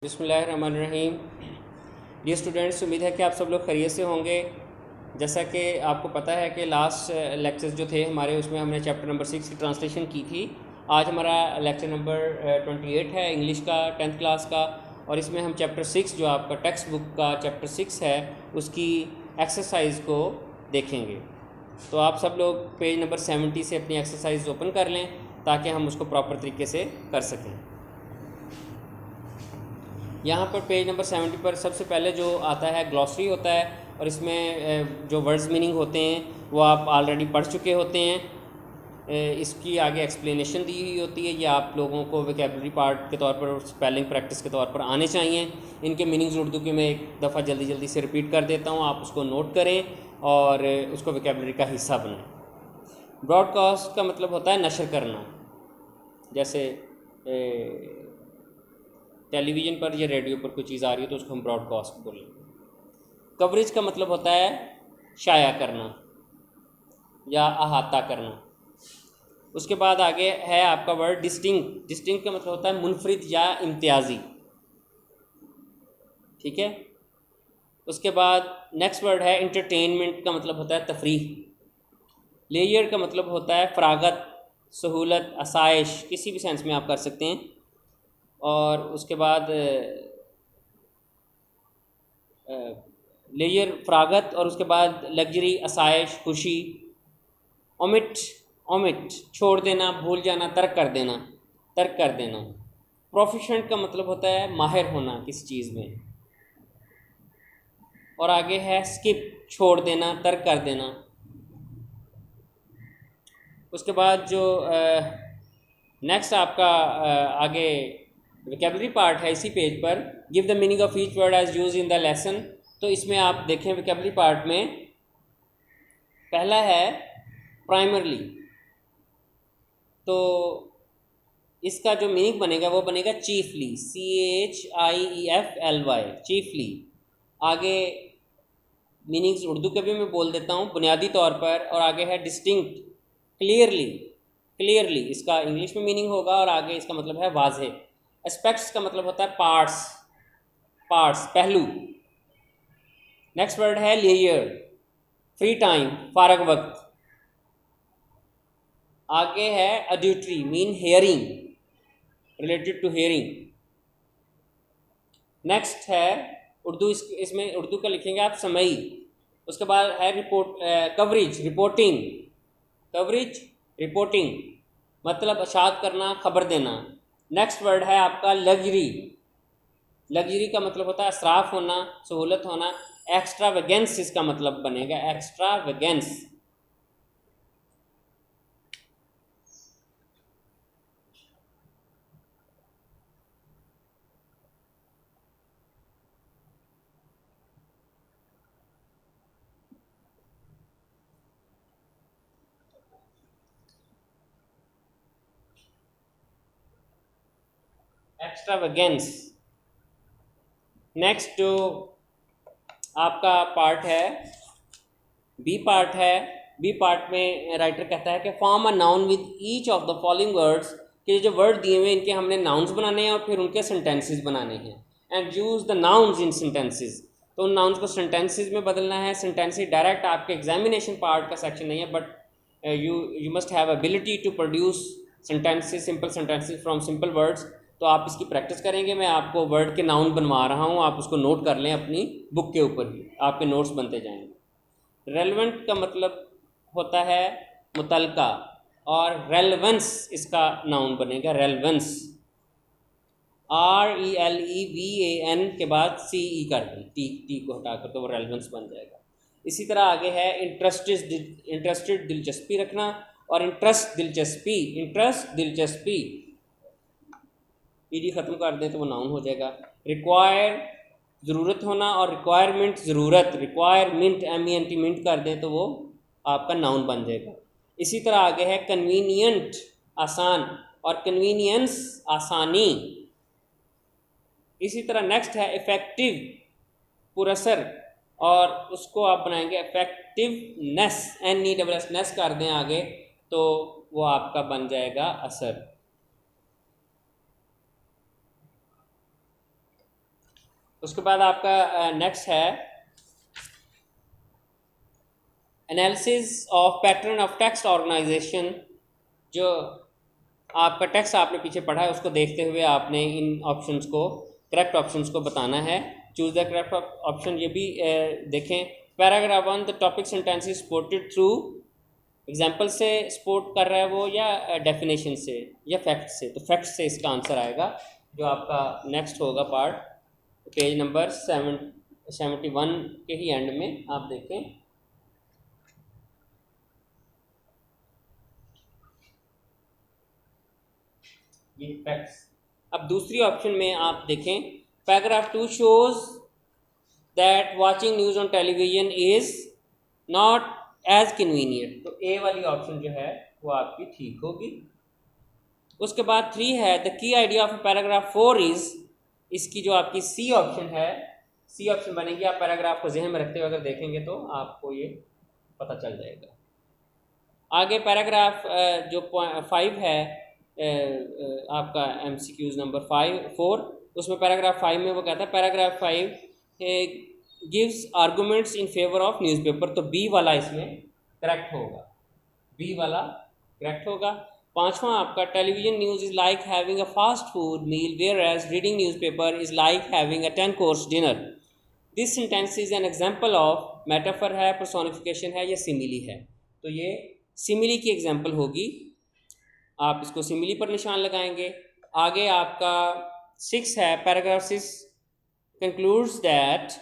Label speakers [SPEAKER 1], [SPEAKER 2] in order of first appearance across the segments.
[SPEAKER 1] बिस्मिल्लाहिर्रहमानिर्रहीम। Dear students, उम्मीद है कि आप सब लोग खैरियत से होंगे। जैसा कि आपको पता है कि लास्ट लेक्चर्स जो थे हमारे, उसमें हमने चैप्टर नंबर 6 की ट्रांसलेशन की थी। आज हमारा लेक्चर नंबर 28 है इंग्लिश का 10th क्लास का, और इसमें हम चैप्टर 6 जो आपका टेक्स्ट बुक का चैप्टर 6 है उसकी एक्सरसाइज को देखेंगे। तो आप सब लोग पेज नंबर 70 से अपनी एक्सरसाइज ओपन कर लें ताकि हम उसको प्रॉपर तरीके से कर सकें। यहाँ पर पेज नंबर 70 पर सबसे पहले जो आता है ग्लॉसरी होता है, और इसमें जो वर्ड्स मीनिंग होते हैं वो आप ऑलरेडी पढ़ चुके होते हैं। इसकी आगे एक्सप्लेनेशन दी हुई होती है। ये आप लोगों को वोकैबुलरी पार्ट के तौर पर, स्पेलिंग प्रैक्टिस के तौर पर आने चाहिए। इनके मीनिंग्स उर्दू के मैं एक दफ़ा जल्दी जल्दी से रिपीट कर देता हूँ, आप उसको नोट करें और उसको वोकैबुलरी का हिस्सा बनाएं। ब्रॉडकास्ट का मतलब होता है नशर करना, जैसे टेलीविज़न पर या रेडियो पर कोई चीज़ आ रही है तो उसको हम ब्रॉडकास्ट बोलेंगे। कवरेज का मतलब होता है शाया करना या अहाता करना। उसके बाद आगे है आपका वर्ड डिस्टिंक्ट। डिस्टिंक्ट का मतलब होता है मुनफरिद या इम्तियाजी, ठीक है। उसके बाद नेक्स्ट वर्ड है इंटरटेनमेंट का मतलब होता है तफरीह। लेयर का मतलब होता है फरागत, सहूलत, आसाइश, किसी भी सेंस में आप कर सकते हैं। और उसके बाद लेयर फरागत, और उसके बाद लग्जरी, आसाइश, खुशी। ओमिट, ओमिट छोड़ देना, भूल जाना, तर्क कर देना, तर्क कर देना। प्रोफिशेंट का मतलब होता है माहिर होना किसी चीज़ में। और आगे है स्किप, छोड़ देना, तर्क कर देना। उसके बाद जो नेक्स्ट आपका आगे वोकैबुलरी पार्ट है इसी पेज पर, give the meaning of each word as use in the lesson. तो इसमें आप देखें वोकैबुलरी पार्ट में पहला है प्राइमरली, तो इसका जो मीनिंग बनेगा वो बनेगा चीफली, CHIEFLY, चीफली। आगे मीनिंग्स उर्दू के भी मैं बोल देता हूँ बुनियादी तौर पर। और आगे है डिस्टिंक्ट, क्लियरली, क्लियरली इसका इंग्लिश में मीनिंग होगा, और आगे इसका मतलब है वाज़े। एस्पेक्ट्स का मतलब होता है पार्ट्स, पार्ट्स, पहलू। नेक्स्ट वर्ड है लेयर, फ्री टाइम, फारग वक्त। आगे है auditory, mean hearing, related to hearing. Next है उर्दू, इसमें उर्दू का लिखेंगे आप समई। उसके बाद है report, coverage, reporting, coverage, reporting मतलब अशात करना, खबर देना। नेक्स्ट वर्ड है आपका लग्जरी। लग्जरी का मतलब होता है असराफ होना, सहूलत होना। एक्स्ट्रा वेगेंस इसका मतलब बनेगा, एक्स्ट्रा वेगेंस। एक्स्ट्रा वेगेंस। नेक्स्ट जो आपका पार्ट है बी पार्ट है, बी पार्ट में राइटर कहता है कि form a noun with each of the following words, कि जो वर्ड दिए हुए इनके हमने नाउन्स बनाने हैं और फिर उनके सेंटेंसेस बनाने हैं। And use the nouns in sentences, तो उन नाउन्स को सेंटेंसेस में बदलना है। सेंटेंसेस डायरेक्ट आपके एग्जामिनेशन पार्ट का सेक्शन नहीं है, but you must have ability to produce sentences, simple sentences from simple words. तो आप इसकी प्रैक्टिस करेंगे। मैं आपको वर्ड के नाउन बनवा रहा हूँ, आप उसको नोट कर लें अपनी बुक के ऊपर ही, आपके नोट्स बनते जाएंगे। रेलेवेंट का मतलब होता है मुतलका, और रेलेवेंस इसका नाउन बनेगा, रेलेवेंस। RELEVAN के बाद CE कर दें, टी को हटाकर, तो वो रेलेवेंस बन जाएगा। इसी तरह आगे है इंटरेस्टेड, इंटरेस्टेड दिलचस्पी रखना, और इंटरेस्ट दिलचस्पी, इंटरेस्ट दिलचस्पी ईडी ख़त्म कर दें तो वो नाउन हो जाएगा। रिक्वायर ज़रूरत होना, और रिक्वायरमेंट ज़रूरत, रिक्वायरमेंट MENT मिंट कर दें तो वो आपका नाउन बन जाएगा। इसी तरह आगे है कन्वीनियंट, आसान, और कन्वीनियंस, आसानी। इसी तरह नेक्स्ट है इफ़ेक्टिव, पुरअसर, और उसको आप बनाएंगे इफेक्टिवनेस, NESS कर दें आगे तो वो आपका बन जाएगा असर। उसके बाद आपका नेक्स्ट है analysis of pattern of text organisation. जो आपका टेक्स्ट आपने पीछे पढ़ा है उसको देखते हुए आपने इन ऑप्शंस को, करेक्ट ऑप्शंस को बताना है। चूज द करेक्ट ऑप्शन, ये भी देखें। Paragraph 1, the topic sentence is supported through, example से सपोर्ट कर रहा है वो या डेफिनेशन से या फैक्ट से, तो फैक्ट से इसका आंसर आएगा। जो आपका नेक्स्ट होगा पार्ट पेज नंबर 71 के ही एंड में आप देखें। ये फैक्ट्स। अब दूसरी ऑप्शन में आप देखें, paragraph 2 shows that watching news on television is not as convenient, तो ए वाली ऑप्शन जो है वो आपकी ठीक होगी। उसके बाद 3 है the key idea of paragraph 4 is, इसकी जो आपकी सी ऑप्शन है, सी ऑप्शन बनेगी। आप पैराग्राफ को जहन में रखते हुए अगर देखेंगे तो आपको ये पता चल जाएगा। आगे पैराग्राफ जो 5 है आपका MCQs नंबर 4, उसमें पैराग्राफ 5 में वो कहता है paragraph 5 gives arguments in favour of newspaper, तो बी वाला इसमें करेक्ट होगा, बी वाला करेक्ट होगा। 5वां आपका television news is like having a fast food meal where as reading newspaper is like having a 10 course dinner. This sentence is an example of, metaphor है, personification है या सिमिली है, तो ये सिमिली की एग्जाम्पल होगी। आप इसको सिमिली पर निशान लगाएंगे। आगे आपका 6 है paragraph 6 concludes that,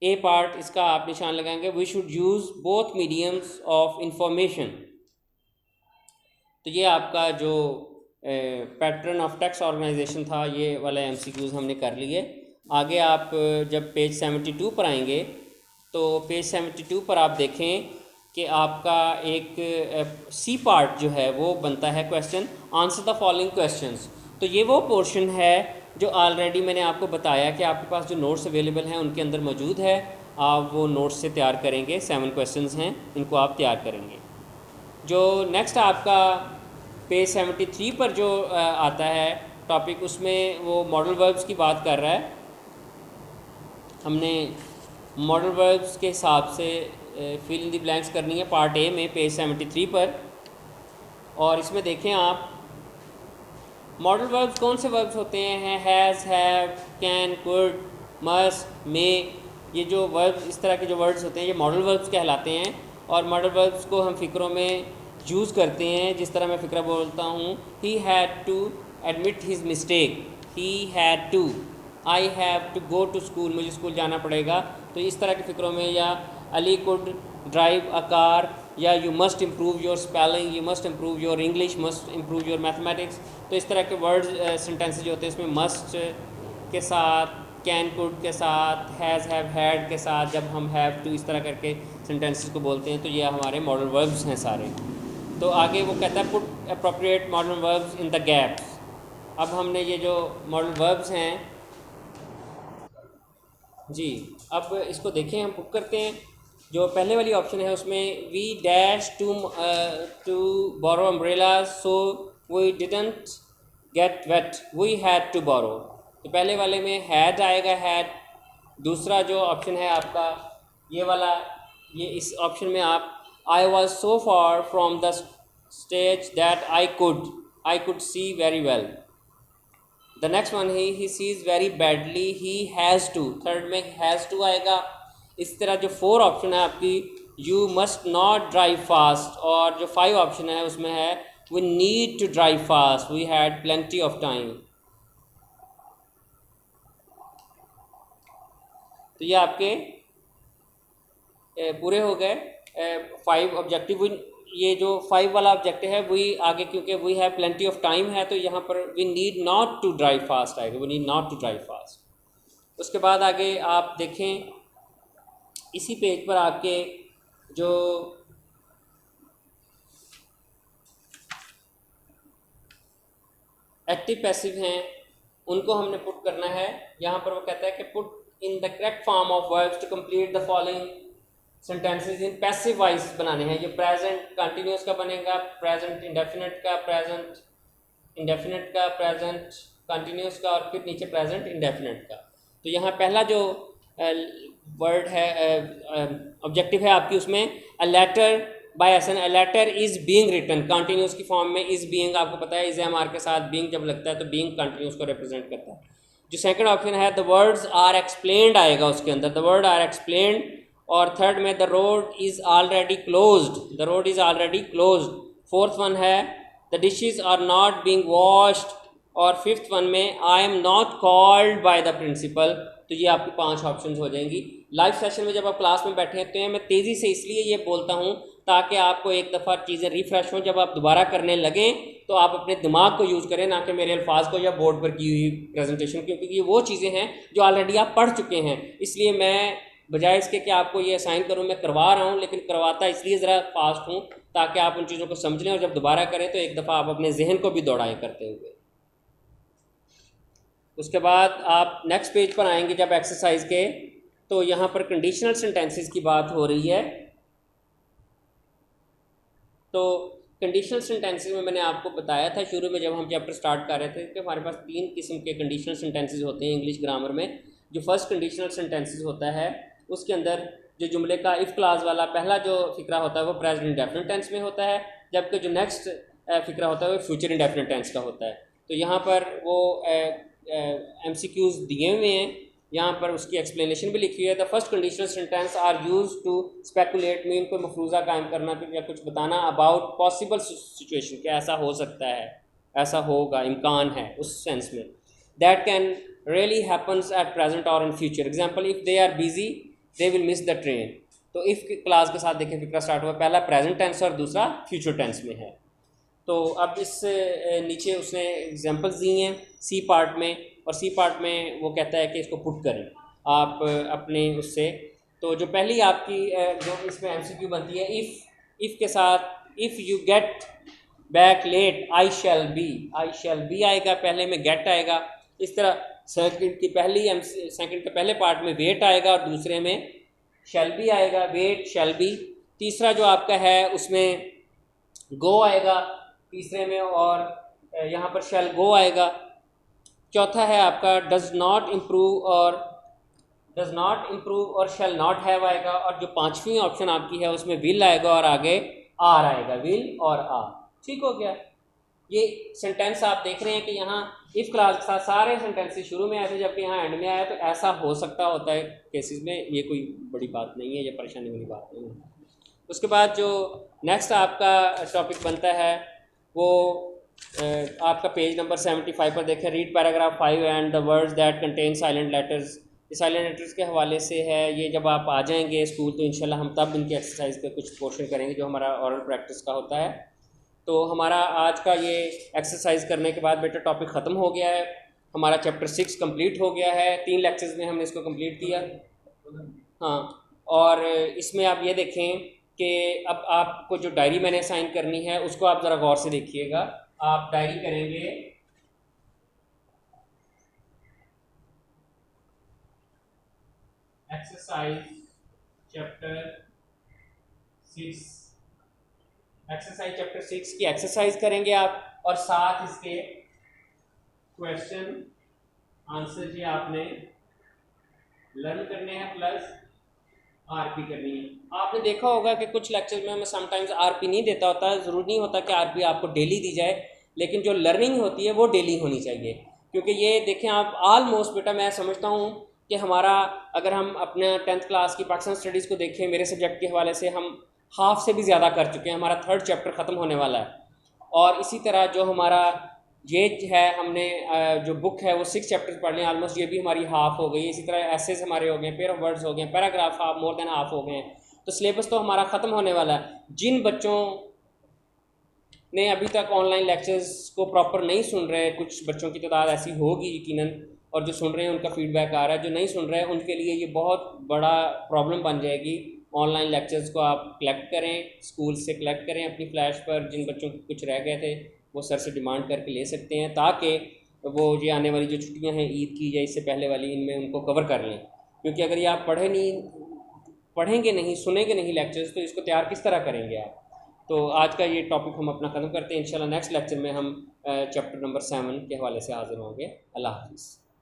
[SPEAKER 1] A part इसका आप निशान लगाएंगे, we should use both mediums of information. तो ये आपका जो पैटर्न ऑफ टेक्स्ट ऑर्गेनाइजेशन था ये वाला MCQs हमने कर लिए। आगे आप जब पेज 72 पर आएंगे तो पेज 72 पर आप देखें कि आपका एक सी पार्ट जो है वो बनता है question answer the following questions. तो ये वो पोर्शन है जो ऑलरेडी मैंने आपको बताया कि आपके पास जो नोट्स अवेलेबल हैं उनके अंदर मौजूद है। आप वो नोट्स से तैयार करेंगे, 7 क्वेश्चंस हैं, इनको आप तैयार करेंगे। जो नेक्स्ट आपका पेज 73 पर जो आता है टॉपिक, उसमें वो मॉडल वर्ब्स की बात कर रहा है। हमने मॉडल वर्ब्स के हिसाब से फिल इन द ब्लैंक्स करनी है पार्ट ए में पेज 73 पर। और इसमें देखें आप मॉडल वर्ब्स कौन से वर्ब्स होते हैं, has, have, can, could, must, may, ये जो वर्ब्स, इस तरह के जो वर्ड्स होते हैं ये मॉडल वर्ब्स कहलाते हैं। और मॉडल वर्ब्स को हम फ़िक्रों में यूज़ करते हैं, जिस तरह मैं फ़िक्रा बोलता हूँ, he had to admit his mistake, he had to, I have to go to school, मुझे स्कूल जाना पड़ेगा। तो इस तरह के फ़िक्रों में, या Ali could drive a car, या you must improve your spelling, you must improve your English, must improve your mathematics. तो इस तरह के वर्ड्स सेंटेंसेज होते हैं, इसमें मस्ट के साथ, कैन कुड के साथ, हैज़ हैव हैड के साथ, जब हम हैव टू इस तरह करके सेंटेंसेस को बोलते हैं तो ये हमारे मॉडल वर्ब्स हैं सारे। तो आगे वो कहता है put appropriate modal verbs in the gaps. अब हमने ये जो मॉडल वर्ब्स हैं जी, अब इसको देखें, हम पुट करते हैं। जो पहले वाली ऑप्शन है उसमें we dash to borrow umbrella so we didn't get wet, we had to borrow. तो पहले वाले में हैड आएगा, हैड। दूसरा जो ऑप्शन है आपका ये वाला, ये इस ऑप्शन में आप I was so far from the stage that I could see very well. The next one he sees very badly, he has to, third में हैज़ टू आएगा। इस तरह जो 4 ऑप्शन है आपकी, you must not drive fast, और जो 5 option है उसमें है we need to drive fast, we had plenty of time. तो ये आपके पूरे हो गए 5 ऑब्जेक्टिव। ये जो 5 वाला ऑब्जेक्टिव है वही आगे, क्योंकि we have plenty of time है तो यहाँ पर we need not to drive fast आएगा, we need not to drive fast. उसके बाद आगे आप देखें इसी पेज पर आपके जो एक्टिव पैसिव हैं उनको हमने पुट करना है। यहाँ पर वो कहता है कि put in the correct form of verbs to complete the following sentences in passive voice बनाने हैं। ये प्रेजेंट कंटिन्यूस का बनेगा, प्रेजेंट इंडेफिनिट का, प्रेजेंट इंडेफिनिट का, प्रेजेंट कंटिन्यूस का, और फिर नीचे प्रेजेंट इंडेफिनिट का। तो यहाँ पहला जो वर्ड है ऑब्जेक्टिव है आपकी, उसमें अ लेटर बाय एसन, a letter is being written, continuous की फॉर्म में इज़ बीइंग, आपको पता है इज एम आर के साथ बीइंग जब लगता है तो बीइंग कंटिन्यूस को रिप्रेजेंट करता है। जो सेकंड ऑप्शन है द वर्ड्स आर एक्सप्लेन्ड आएगा उसके अंदर, द वर्ड आर एक्सप्लेन्ड। और थर्ड में the road is already closed, the road is already closed. Fourth one है the dishes are not being washed. और फिफ्थ वन में I am not called by the principal. तो ये आपकी 5 options हो जाएंगी। लाइव सेशन में जब आप क्लास में बैठे होते हैं, मैं तेज़ी से इसलिए ये बोलता हूँ ताकि आपको एक दफ़ा चीज़ें रिफ़्रेश हों, जब आप दोबारा करने लगें तो आप अपने दिमाग को यूज़ करें, ना कि मेरे अल्फाज को या बोर्ड पर की हुई प्रेजेंटेशन, क्योंकि ये वो चीज़ें हैं जो ऑलरेडी आप पढ़ चुके हैं। इसलिए मैं बजाय इसके कि आपको ये असाइन करूँ, मैं करवा रहा हूँ, लेकिन करवाता इसलिए ज़रा फास्ट हूँ ताकि आप उन चीज़ों को समझ लें और जब दोबारा करें तो एक दफ़ा आप अपने जहन को भी दौड़ाएँ करते हुए। उसके बाद आप नेक्स्ट पेज पर आएंगे जब एक्सरसाइज के, तो यहाँ पर कंडीशनल सेंटेंसेस की बात हो रही है। तो कंडीशनल सेंटेंसेस में मैंने आपको बताया था शुरू में जब हम चैप्टर स्टार्ट कर रहे थे कि हमारे पास 3 किस्म के कंडीशनल सेंटेंसेस होते हैं इंग्लिश ग्रामर में। जो फर्स्ट कंडीशनल सेंटेंसेस होता है उसके अंदर जो जुमले का इफ़ क्लास वाला पहला जो फिक्रा होता है वो प्रेजेंट इंडेफिनिट टेंस में होता है, जबकि जो नेक्स्ट फिक्रा होता है वो फ्यूचर इंडेफिनिट टेंस का होता है। तो यहाँ पर वो MCQs दिए हुए हैं, यहाँ पर उसकी एक्सप्लेनेशन भी लिखी है। The first conditional sentence are use to speculate, mean को मफरूज़ा कायम करना या कुछ बताना अबाउट पॉसिबल सिचुएशन, कि ऐसा हो सकता है, ऐसा होगा, इम्कान है, उस सेंस में। That can really happens at present और in future. Example if they are busy they will miss the train. तो इफ़ क्लास के साथ देखें फिक्रा स्टार्ट हुआ, पहला प्रेजेंट टेंस और दूसरा फ्यूचर टेंस में है। तो अब इस नीचे उसने एग्जांपल्स दी हैं सी पार्ट में, और सी पार्ट में वो कहता है कि इसको पुट करें आप अपने उससे। तो जो पहली आपकी जो इसमें MCQ बनती है, इफ़ के साथ if you get back late I shall be आएगा, पहले में गेट आएगा। इस तरह सेकंड के पहले पार्ट में वेट आएगा और दूसरे में शैल बी आएगा, वेट शैल बी। तीसरा जो आपका है उसमें गो आएगा तीसरे में, और यहाँ पर शैल गो आएगा। चौथा है आपका डज नॉट इम्प्रूव और शैल नॉट हैव आएगा। और जो पांचवी ऑप्शन आपकी है उसमें विल आएगा और आगे आर आएगा, विल और आर। ठीक हो गया। ये सेंटेंस आप देख रहे हैं कि यहाँ इफ क्लास के साथ सारे सेंटेंसेस शुरू में आए थे, जबकि यहाँ एंड में आया। तो ऐसा हो सकता होता है केसेस में, ये कोई बड़ी बात नहीं है, ये परेशानी वाली बात नहीं है। उसके बाद जो नेक्स्ट आपका टॉपिक बनता है वो आपका पेज नंबर 75 पर देखें, read paragraph 5 and the words that contain silent letters. ये साइलेंट लेटर्स के हवाले से है। ये जब आप आ जाएंगे स्कूल तो इंशाल्लाह हम तब इनकी एक्सरसाइज का कुछ पोर्शन करेंगे जो हमारा ऑरल प्रैक्टिस का होता है। तो हमारा आज का ये एक्सरसाइज करने के बाद बेटा टॉपिक ख़त्म हो गया है, हमारा चैप्टर 6 कंप्लीट हो गया है। 3 लेक्चर्स में हमने इसको कंप्लीट किया। हाँ, और इसमें आप ये देखें कि अब आपको जो डायरी मैंने साइन करनी है उसको आप ज़रा गौर से देखिएगा। आप डायरी करेंगे एक्सरसाइज चैप्टर 6, एक्सरसाइज चैप्टर 6 की एक्सरसाइज करेंगे आप, और साथ इसके क्वेश्चन आंसर जी आपने लर्न करने हैं, प्लस आरपी करनी है। आपने देखा होगा कि कुछ लेक्चर में मैं समटाइम्स आरपी नहीं देता होता है। ज़रूरी नहीं होता कि आरपी आपको डेली दी जाए, लेकिन जो लर्निंग होती है वो डेली होनी चाहिए। क्योंकि ये देखें आप ऑलमोस्ट बेटा मैं समझता हूँ कि हमारा, अगर हम अपने 10th क्लास की पाकिस्तान स्टडीज़ को देखें, मेरे सब्जेक्ट के हवाले से हम हाफ से भी ज़्यादा कर चुके हैं। हमारा 3rd चैप्टर ख़त्म होने वाला है। और इसी तरह जो हमारा ये है, हमने जो बुक है वो 6 चैप्टर्स पढ़ लिए ऑलमोस्ट, ये भी हमारी हाफ हो गई। इसी तरह एसेस हमारे हो गए, पेयर ऑफ वर्ड्स हो गए, paragraph half, more than half हो गए। तो सिलेबस तो हमारा ख़त्म होने वाला है। जिन बच्चों ने अभी तक ऑनलाइन लेक्चर्स को प्रॉपर नहीं सुन रहे, कुछ बच्चों की तादाद ऐसी होगी यकीनन, और जो सुन रहे हैं उनका फीडबैक आ रहा है, जो नहीं सुन रहे हैं उनके लिए ये बहुत बड़ा प्रॉब्लम बन जाएगी। ऑनलाइन लेक्चर्स को आप कलेक्ट करें, स्कूल से कलेक्ट करें अपनी फ्लैश पर। जिन बच्चों के कुछ रह गए थे वो सर से डिमांड करके ले सकते हैं, ताकि वो ये आने वाली जो छुट्टियां हैं ईद की या इससे पहले वाली, इनमें उनको कवर कर लें। क्योंकि अगर ये आप पढ़ेंगे नहीं, सुनेंगे नहीं लेक्चर्स, तो इसको तैयार किस तरह करेंगे आप। तो आज का ये टॉपिक हम अपना ख़त्म करते हैं। इंशाल्लाह नेक्स्ट लेक्चर में हम चैप्टर नंबर 7 के हवाले से हाजिर होंगे। अल्लाह हाफ़िज़।